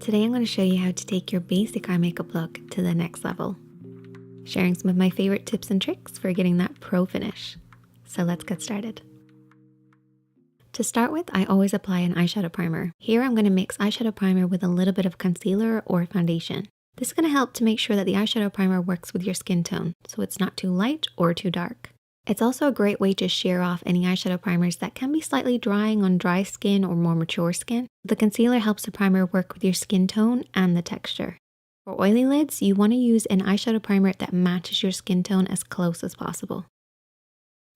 Today I'm going to show you how to take your basic eye makeup look to the next level, sharing some of my favorite tips and tricks for getting that pro finish. So let's get started. To start with, I always apply an eyeshadow primer. Here I'm going to mix eyeshadow primer with a little bit of concealer or foundation. This is going to help to make sure that the eyeshadow primer works with your skin tone, so it's not too light or too dark. It's also a great way to shear off any eyeshadow primers that can be slightly drying on dry skin or more mature skin. The concealer helps the primer work with your skin tone and the texture. For oily lids, you want to use an eyeshadow primer that matches your skin tone as close as possible.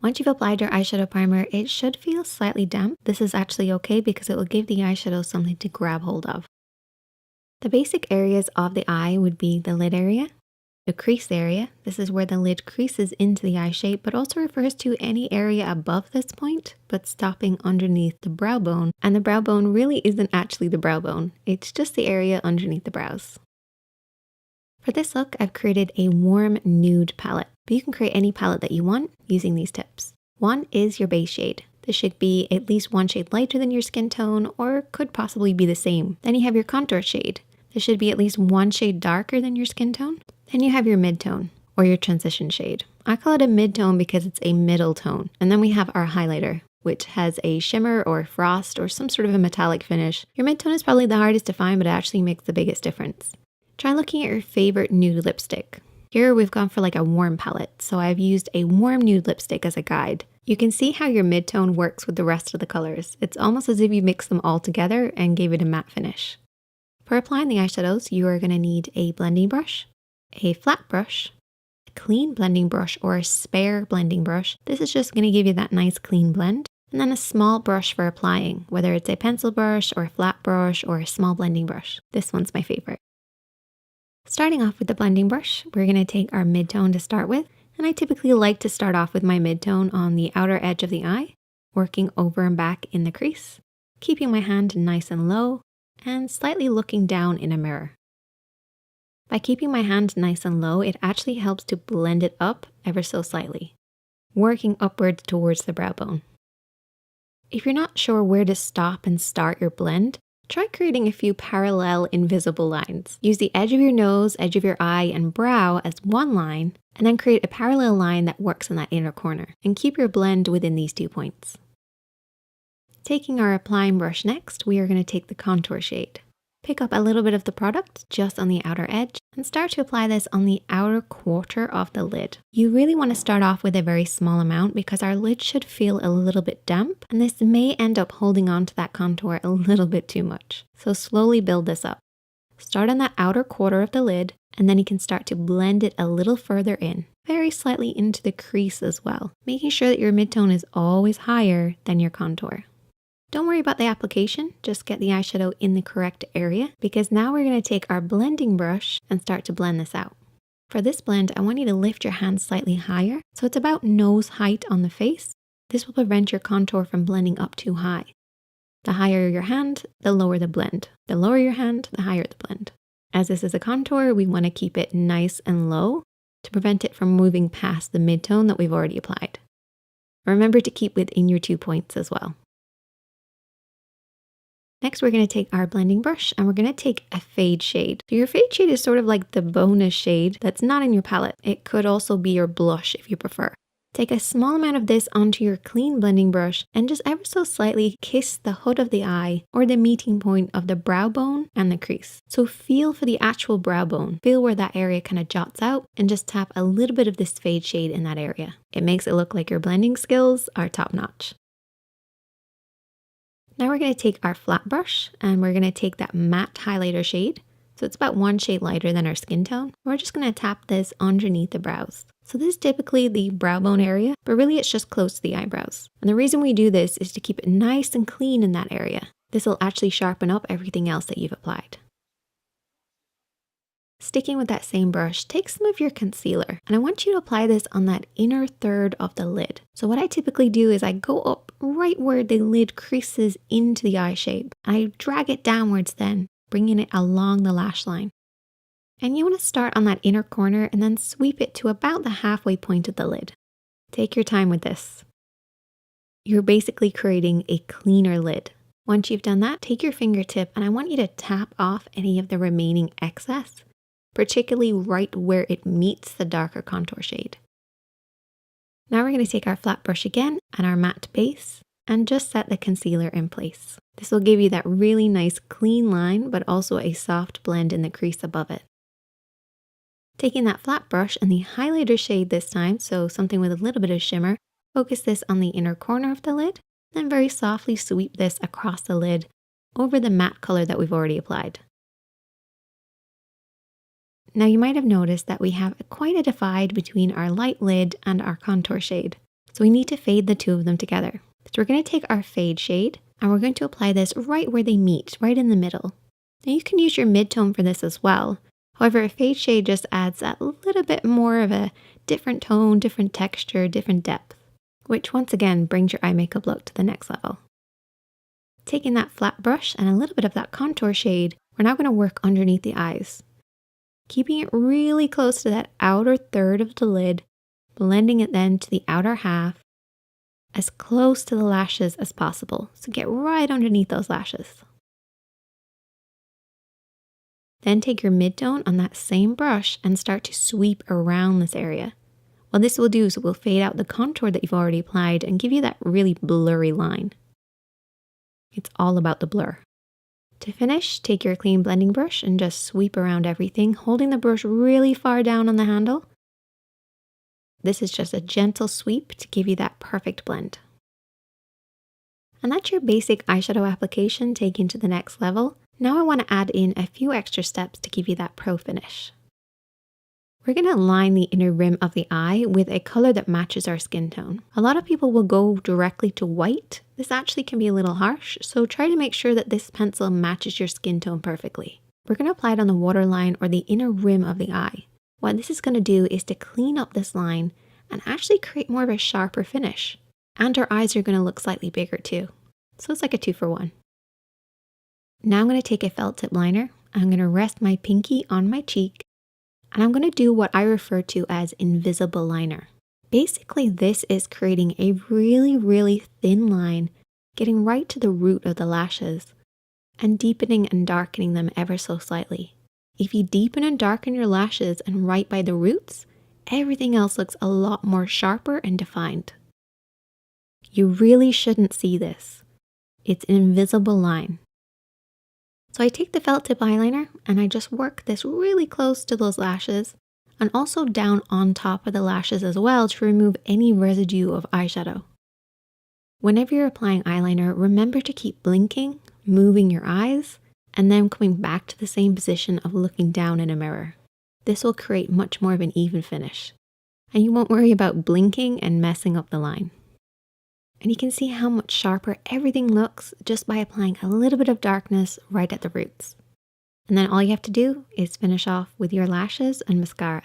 Once you've applied your eyeshadow primer, it should feel slightly damp. This is actually okay because it will give the eyeshadow something to grab hold of. The basic areas of the eye would be the lid area, the crease area. This is where the lid creases into the eye shape, but also refers to any area above this point, but stopping underneath the brow bone. And the brow bone really isn't actually the brow bone. It's just the area underneath the brows. For this look, I've created a warm nude palette, but you can create any palette that you want using these tips. One is your base shade. This should be at least one shade lighter than your skin tone, or could possibly be the same. Then you have your contour shade. This should be at least one shade darker than your skin tone. Then you have your mid-tone, or your transition shade. I call it a mid-tone because it's a middle tone. And then we have our highlighter, which has a shimmer or frost or some sort of a metallic finish. Your mid-tone is probably the hardest to find, but it actually makes the biggest difference. Try looking at your favorite nude lipstick. Here we've gone for like a warm palette, so I've used a warm nude lipstick as a guide. You can see how your mid-tone works with the rest of the colors. It's almost as if you mixed them all together and gave it a matte finish. For applying the eyeshadows, you are going to need a blending brush, a flat brush, a clean blending brush or a spare blending brush. This is just going to give you that nice clean blend. And then a small brush for applying, whether it's a pencil brush or a flat brush or a small blending brush. This one's my favorite. Starting off with the blending brush, we're going to take our mid-tone to start with. And I typically like to start off with my mid-tone on the outer edge of the eye, working over and back in the crease, keeping my hand nice and low, and slightly looking down in a mirror. By keeping my hand nice and low, it actually helps to blend it up ever so slightly, working upwards towards the brow bone. If you're not sure where to stop and start your blend, try creating a few parallel invisible lines. Use the edge of your nose, edge of your eye, and brow as one line, and then create a parallel line that works in that inner corner, and keep your blend within these 2 points. Taking our applying brush next, we are going to take the contour shade. Pick up a little bit of the product just on the outer edge and start to apply this on the outer quarter of the lid. You really want to start off with a very small amount because our lid should feel a little bit damp, and this may end up holding on to that contour a little bit too much. So slowly build this up. Start on that outer quarter of the lid, and then you can start to blend it a little further in, very slightly into the crease as well, making sure that your mid-tone is always higher than your contour. Don't worry about the application, just get the eyeshadow in the correct area, because now we're going to take our blending brush and start to blend this out. For this blend, I want you to lift your hand slightly higher, so it's about nose height on the face. This will prevent your contour from blending up too high. The higher your hand, the lower the blend. The lower your hand, the higher the blend. As this is a contour, we want to keep it nice and low to prevent it from moving past the mid-tone that we've already applied. Remember to keep within your 2 points as well. Next, we're going to take our blending brush and we're going to take a fade shade. So your fade shade is sort of like the bonus shade that's not in your palette. It could also be your blush if you prefer. Take a small amount of this onto your clean blending brush and just ever so slightly kiss the hood of the eye or the meeting point of the brow bone and the crease. So feel for the actual brow bone. Feel where that area kind of jots out and just tap a little bit of this fade shade in that area. It makes it look like your blending skills are top notch. Now we're going to take our flat brush and we're going to take that matte highlighter shade. So it's about one shade lighter than our skin tone. We're just going to tap this underneath the brows. So this is typically the brow bone area, but really it's just close to the eyebrows. And the reason we do this is to keep it nice and clean in that area. This will actually sharpen up everything else that you've applied. Sticking with that same brush, take some of your concealer and I want you to apply this on that inner third of the lid. So what I typically do is I go up right where the lid creases into the eye shape. I drag it downwards then, bringing it along the lash line. And you want to start on that inner corner and then sweep it to about the halfway point of the lid. Take your time with this. You're basically creating a cleaner lid. Once you've done that, take your fingertip and I want you to tap off any of the remaining excess, particularly right where it meets the darker contour shade. Now we're going to take our flat brush again and our matte base and just set the concealer in place. This will give you that really nice clean line, but also a soft blend in the crease above it. Taking that flat brush and the highlighter shade this time, so something with a little bit of shimmer, focus this on the inner corner of the lid, then very softly sweep this across the lid over the matte color that we've already applied. Now you might have noticed that we have quite a divide between our light lid and our contour shade. So we need to fade the two of them together. So we're going to take our fade shade and we're going to apply this right where they meet, right in the middle. Now you can use your mid-tone for this as well. However, a fade shade just adds that little bit more of a different tone, different texture, different depth, which once again brings your eye makeup look to the next level. Taking that flat brush and a little bit of that contour shade, we're now going to work underneath the eyes. Keeping it really close to that outer third of the lid, blending it then to the outer half, as close to the lashes as possible. So get right underneath those lashes. Then take your mid-tone on that same brush and start to sweep around this area. What this will do is it will fade out the contour that you've already applied and give you that really blurry line. It's all about the blur. To finish, take your clean blending brush and just sweep around everything, holding the brush really far down on the handle. This is just a gentle sweep to give you that perfect blend. And that's your basic eyeshadow application taken to the next level. Now I want to add in a few extra steps to give you that pro finish. We're going to line the inner rim of the eye with a color that matches our skin tone. A lot of people will go directly to white. This actually can be a little harsh, so try to make sure that this pencil matches your skin tone perfectly. We're going to apply it on the waterline or the inner rim of the eye. What this is going to do is to clean up this line and actually create more of a sharper finish. And our eyes are going to look slightly bigger too. So it's like a 2-for-1. Now I'm going to take a felt tip liner. I'm going to rest my pinky on my cheek. And I'm going to do what I refer to as invisible liner. Basically, this is creating a really, really thin line, getting right to the root of the lashes and deepening and darkening them ever so slightly. If you deepen and darken your lashes and right by the roots, everything else looks a lot more sharper and defined. You really shouldn't see this. It's an invisible line. So I take the felt tip eyeliner and I just work this really close to those lashes and also down on top of the lashes as well to remove any residue of eyeshadow. Whenever you're applying eyeliner, remember to keep blinking, moving your eyes, and then coming back to the same position of looking down in a mirror. This will create much more of an even finish. And you won't worry about blinking and messing up the line. And you can see how much sharper everything looks just by applying a little bit of darkness right at the roots. And then all you have to do is finish off with your lashes and mascara.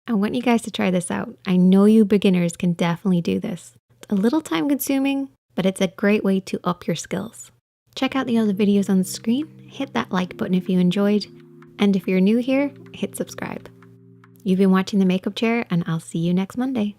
I want you guys to try this out. I know you beginners can definitely do this. It's a little time consuming, but it's a great way to up your skills. Check out the other videos on the screen, hit that like button if you enjoyed, and if you're new here, hit subscribe. You've been watching The Makeup Chair, and I'll see you next Monday.